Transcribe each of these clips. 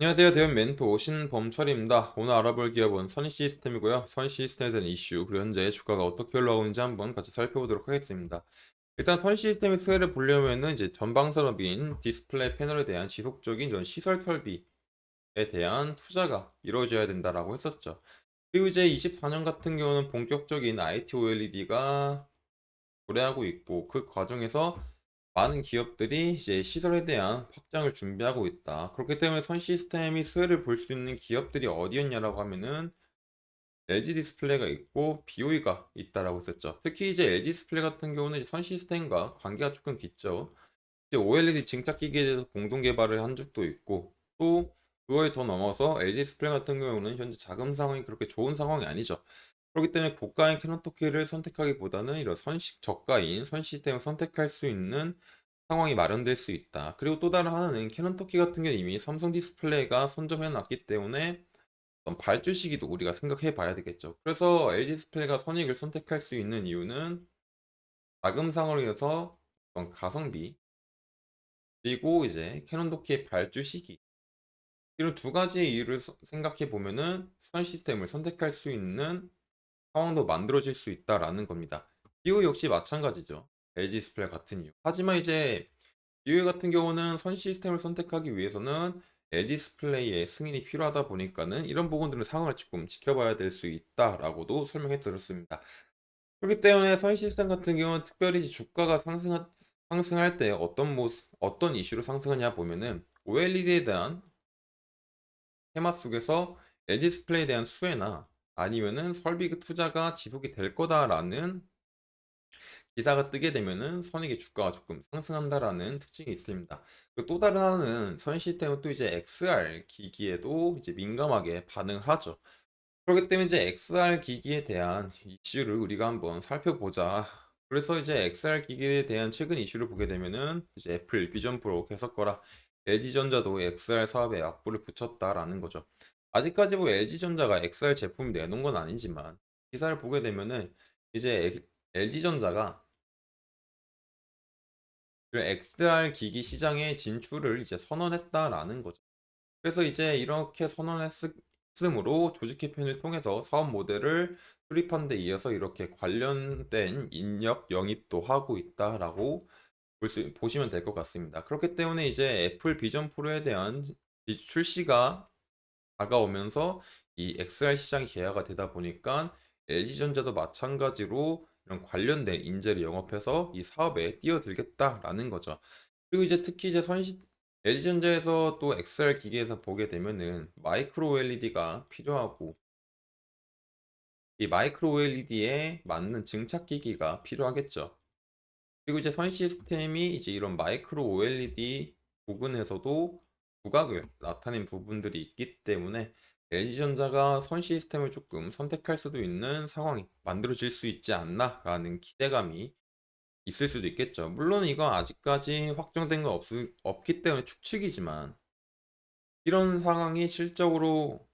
안녕하세요. 대형 멘토 신범철입니다. 오늘 알아볼 기업은 선시스템이고요. 선시스템에 대한 이슈, 그리고 현재 주가가 어떻게 올라오고 있는지 한번 같이 살펴보도록 하겠습니다. 일단 선시스템의 수혜를 보려면은 이제 전방 산업인 디스플레이 패널에 대한 지속적인 이런 시설 설비에 대한 투자가 이루어져야 된다라고 했었죠. 그리고 이제 24년 같은 경우는 본격적인 IT OLED가 도래하고 있고, 그 과정에서 많은 기업들이 이제 시설에 대한 확장을 준비하고 있다. 그렇기 때문에 선 시스템이 수혜를 볼 수 있는 기업들이 어디였냐라고 하면은 LG 디스플레이가 있고 BOE가 있다라고 했었죠. 특히 이제 LG 디스플레이 같은 경우는 이제 선 시스템과 관계가 조금 깊죠. 이제 OLED 증착기기에 대해서 공동 개발을 한 적도 있고, 또 그거에 더 넘어서 LG 디스플레이 같은 경우는 현재 자금 상황이 그렇게 좋은 상황이 아니죠. 그렇기 때문에 고가인 캐논 토키를 선택하기보다는 이런 저가인 선 시스템을 선택할 수 있는 상황이 마련될 수 있다. 그리고 또 다른 하나는 캐논 터키 같은 경우는 이미 삼성 디스플레이가 선점해 놨기 때문에 어떤 발주 시기도 우리가 생각해 봐야 되겠죠. 그래서 LG 디스플레이가 선익을 선택할 수 있는 이유는 자금상으로 인해서 어떤 가성비, 그리고 이제 캐논 터키의 발주 시기, 이런 두 가지의 이유를 생각해 보면은 선 시스템을 선택할 수 있는 상황도 만들어질 수 있다라는 겁니다. BO 역시 마찬가지죠. LG 디스플레이 같은 이유. 하지만 이제 BOE 같은 경우는 선 시스템을 선택하기 위해서는 LG 디스플레이의 승인이 필요하다 보니까는 이런 부분들은 상황을 조금 지켜봐야 될 수 있다라고도 설명해 드렸습니다. 그렇기 때문에 선 시스템 같은 경우는 특별히 주가가 상승할 때 어떤 모습, 어떤 이슈로 상승하냐 보면은 OLED에 대한 테마 속에서 LG 디스플레이에 대한 수혜나 아니면은 설비 투자가 지속이 될 거다라는 기사가 뜨게 되면은 선익의 주가가 조금 상승한다라는 특징이 있습니다. 그리고 또 다른 하나는 선 시스템은 또 이제 XR 기기에도 이제 민감하게 반응을 하죠. 그렇기 때문에 이제 XR 기기에 대한 이슈를 우리가 한번 살펴보자. 그래서 이제 XR 기기에 대한 최근 이슈를 보게 되면은 이제 애플 비전 프로 개석거라, LG전자도 XR 사업에 악보를 붙였다라는 거죠. 아직까지 뭐 LG전자가 XR 제품을 내놓은 건 아니지만 기사를 보게 되면은 이제 LG전자가 그 XR 기기 시장의 진출을 이제 선언했다라는 거죠. 그래서 이제 이렇게 선언했음으로 조직 개편을 통해서 사업 모델을 수립한 데 이어서 이렇게 관련된 인력 영입도 하고 있다라고 보시면 될 것 같습니다. 그렇기 때문에 이제 애플 비전 프로에 대한 출시가 다가오면서 이 XR 시장이 개화가 되다 보니까 LG전자도 마찬가지로 이런 관련된 인재를 영업해서 이 사업에 뛰어들겠다라는 거죠. 그리고 이제 특히 이제 LG전자에서 또 XR 기기에서 보게 되면은 마이크로 OLED가 필요하고, 이 마이크로 OLED에 맞는 증착 기기가 필요하겠죠. 그리고 이제 선 시스템이 이제 이런 마이크로 OLED 부분에서도 부각을 나타낸 부분들이 있기 때문에 LG전자가 선 시스템을 조금 선택할 수도 있는 상황이 만들어질 수 있지 않나라는 기대감이 있을 수도 있겠죠. 물론 이거 아직까지 확정된 건 없기 때문에 추측이지만, 이런 상황이 실적으로,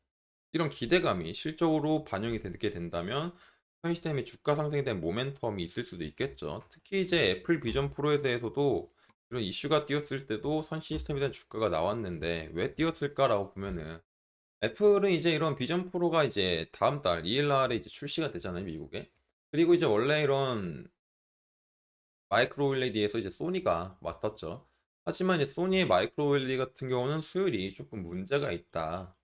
이런 기대감이 실적으로 반영이 되게 된다면 선 시스템의 주가 상승에 대한 모멘텀이 있을 수도 있겠죠. 특히 이제 애플 비전 프로에 대해서도 이런 이슈가 띄었을 때도 선 시스템에 대한 주가가 나왔는데 왜 띄었을까라고 보면은, 애플은 이제 이런 비전 프로가 이제 다음 달 2일 날에 이제 출시가 되잖아요, 미국에. 그리고 이제 원래 이런 마이크로 OLED에서 이제 소니가 맡았죠. 하지만 이제 소니의 마이크로 OLED 같은 경우는 수율이 조금 문제가 있다.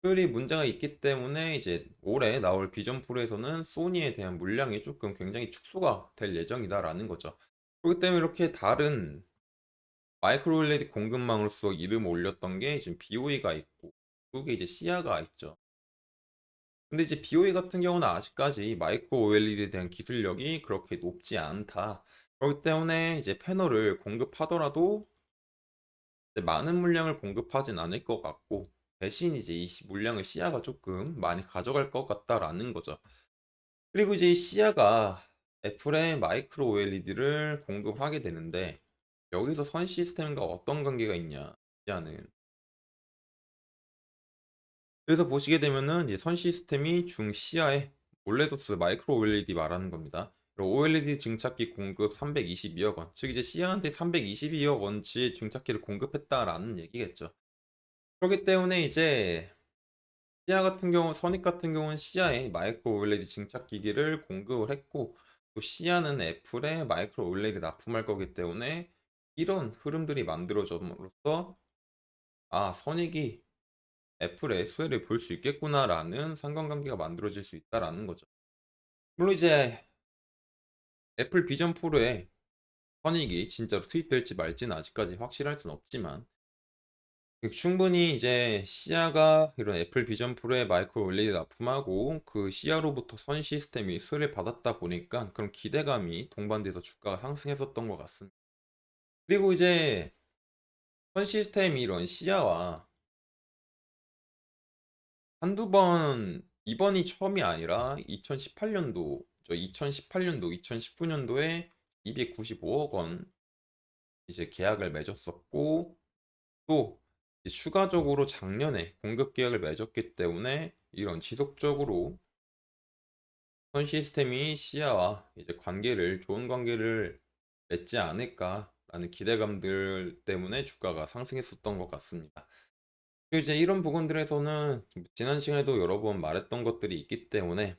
수율이 문제가 있기 때문에 이제 올해 나올 비전 프로에서는 소니에 대한 물량이 조금 굉장히 축소가 될 예정이다라는 거죠. 그렇기 때문에 이렇게 다른 마이크로 OLED 공급망으로서 이름을 올렸던 게 지금 BOE가 있고, 그게 이제 시아가 있죠. 근데 이제 BOE 같은 경우는 아직까지 마이크로 OLED에 대한 기술력이 그렇게 높지 않다. 그렇기 때문에 이제 패널을 공급하더라도 이제 많은 물량을 공급하진 않을 것 같고, 대신 이제 이 물량을 시아가 조금 많이 가져갈 것 같다라는 거죠. 그리고 이제 이 시아가 애플의 마이크로 OLED를 공급하게 되는데, 여기서 선 시스템과 어떤 관계가 있냐? 시아는. 그래서 보시게 되면은 이제 선 시스템이 중시아의 올레도스 마이크로 OLED 말하는 겁니다. OLED 증착기 공급 322억 원. 즉 이제 시아한테 322억 원치 증착기를 공급했다라는 얘기겠죠. 그렇기 때문에 이제 시아 같은 경우, 선익 같은 경우는 시아에 마이크로 OLED 증착 기기를 공급을 했고, 또 시아는 애플에 마이크로 OLED 납품할 거기 때문에 이런 흐름들이 만들어짐으로써 아, 선익이 애플의 수혜를 볼 수 있겠구나라는 상관관계가 만들어질 수 있다라는 거죠. 물론 이제 애플 비전 프로에 선익이 진짜로 투입될지 말지는 아직까지 확실할 수는 없지만 충분히 이제 시아가 이런 애플 비전 프로에 마이크로 OLED 납품하고 그 시아로부터 선 시스템이 수혜를 받았다 보니까 그런 기대감이 동반돼서 주가가 상승했었던 것 같습니다. 그리고 이제 선 시스템이 이런 시아와 한두 번, 이번이 처음이 아니라 2018년도, 2018년도, 2019년도에 295억 원 이제 계약을 맺었었고, 또 이제 추가적으로 작년에 공급 계약을 맺었기 때문에 이런 지속적으로 선 시스템이 시아와 이제 좋은 관계를 맺지 않을까라는 기대감들 때문에 주가가 상승했었던 것 같습니다. 그리고 이제 이런 부분들에서는 지난 시간에도 여러 번 말했던 것들이 있기 때문에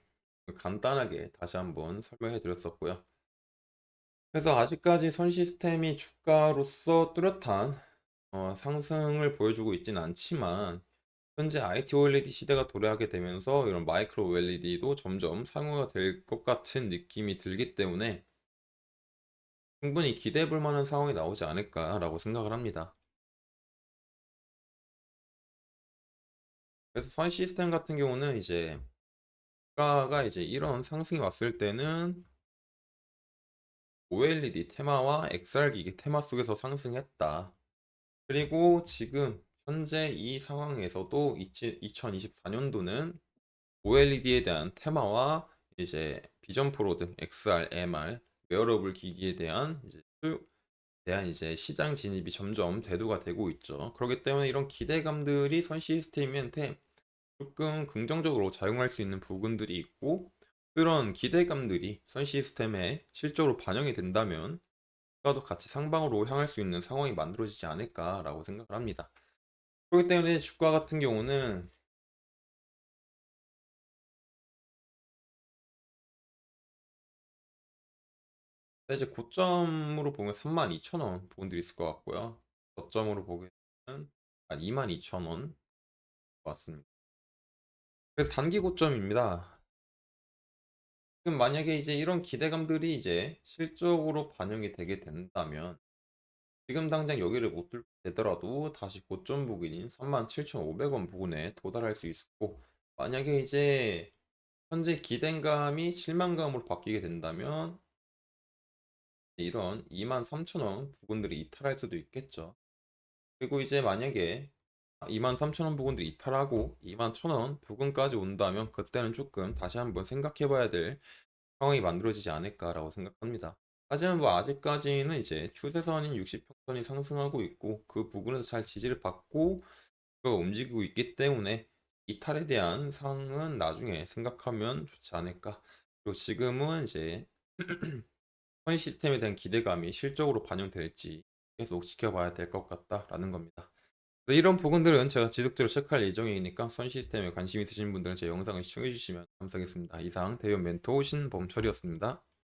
간단하게 다시 한번 설명해 드렸었고요. 그래서 아직까지 선 시스템이 주가로서 뚜렷한 상승을 보여주고 있진 않지만 현재 IT OLED 시대가 도래하게 되면서 이런 마이크로 OLED도 점점 상용화가 될 것 같은 느낌이 들기 때문에 충분히 기대해 볼 만한 상황이 나오지 않을까라고 생각을 합니다. 그래서 선 시스템 같은 경우는 이제 주가가 이제 이런 상승이 왔을 때는 OLED 테마와 XR 기기 테마 속에서 상승했다. 그리고 지금 현재 이 상황에서도 2024년도는 OLED에 대한 테마와 이제 비전 프로 등 XR, MR, 웨어러블 기기에 대한 이제 시장 진입이 점점 대두가 되고 있죠. 그렇기 때문에 이런 기대감들이 선 시스템한테 조금 긍정적으로 작용할 수 있는 부분들이 있고 그런 기대감들이 선 시스템에 실제로 반영이 된다면 주가도 같이 상방으로 향할 수 있는 상황이 만들어지지 않을까라고 생각을 합니다. 그렇기 때문에 주가 같은 경우는 이제 고점으로 보면 32,000원 부분들이 있을 것 같고요. 저점으로 보기에는 한 22,000원 같습니다. 그래서 단기 고점입니다. 지금 만약에 이제 이런 기대감들이 이제 실적으로 반영이 되게 된다면 지금 당장 여기를 못 뚫게 되더라도 다시 고점 부근인 37,500원 부근에 도달할 수 있고 만약에 이제 현재 기대감이 실망감으로 바뀌게 된다면 이런 23,000원 부근들이 이탈할 수도 있겠죠. 그리고 이제 만약에 23,000원 부근들이 이탈하고 21,000원 부근까지 온다면 그때는 조금 다시 한번 생각해 봐야 될 상황이 만들어지지 않을까라고 생각합니다. 하지만 뭐 아직까지는 이제 추세선인 60평선이 상승하고 있고 그 부분에서 잘 지지를 받고 그가 움직이고 있기 때문에 이탈에 대한 상황은 나중에 생각하면 좋지 않을까. 그리고 지금은 이제 선의 시스템에 대한 기대감이 실적으로 반영될지 계속 지켜봐야 될 것 같다라는 겁니다. 이런 부분들은 제가 지속적으로 체크할 예정이니까 선 시스템에 관심 있으신 분들은 제 영상을 시청해 주시면 감사하겠습니다. 이상 대형 멘토 신범철이었습니다.